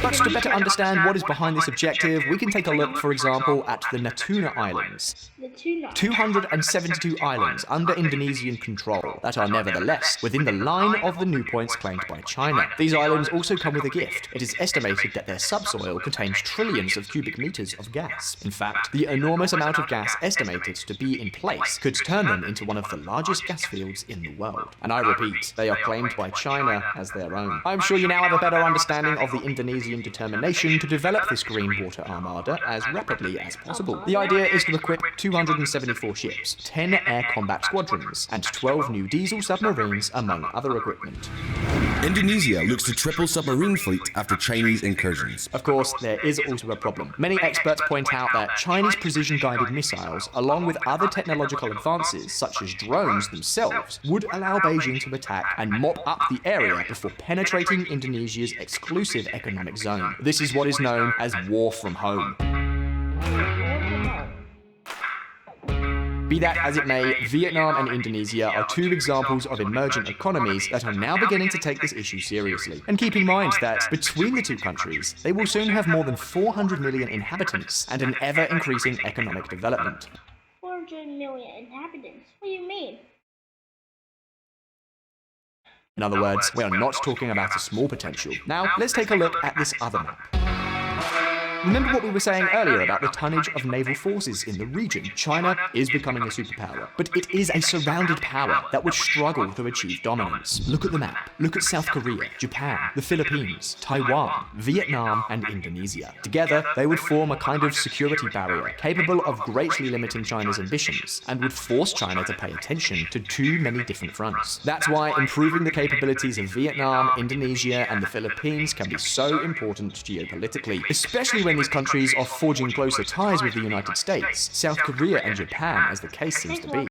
But to better understand what is behind this objective, we can take a look, for example, at the Natuna Islands. 272 islands under Indonesian control that are nevertheless within the line of the new points claimed by China. These islands also come with a gift. It is estimated that their subsoil contains trillions of cubic meters of gas. In fact, the enormous amount of gas estimated to be in place could turn them into one of the largest gas fields in the world. And I repeat, they are claimed by China as their own. I'm sure you now have a better understanding of the Indonesian determination to develop this green water armada as rapidly as possible. The idea is to equip 274 ships, 10 air combat squadrons, and 12 new diesel submarines, among other equipment. Indonesia looks to triple submarine fleet after Chinese incursions. Of course, there is also a problem. Many experts point out that Chinese precision-guided missiles, along with other technological advances such as drones themselves, would allow Beijing to attack and mop up the area before penetrating Indonesia's exclusive economic zone. This is what is known as war from home. Be that as it may, Vietnam and Indonesia are two examples of emergent economies that are now beginning to take this issue seriously. And keep in mind that between the two countries, they will soon have more than 400 million inhabitants and an ever-increasing economic development. 400 million inhabitants? What do you mean? In other words, we are not talking about a small potential. Now, let's take a look at this other map. Remember what we were saying earlier about the tonnage of naval forces in the region? China is becoming a superpower, but it is a surrounded power that would struggle to achieve dominance. Look at the map. Look at South Korea, Japan, the Philippines, Taiwan, Vietnam, and Indonesia. Together, they would form a kind of security barrier capable of greatly limiting China's ambitions and would force China to pay attention to too many different fronts. That's why improving the capabilities of Vietnam, Indonesia, and the Philippines can be so important geopolitically, especially when these countries are forging closer ties with the United States, South Korea, and Japan, as the case seems to be.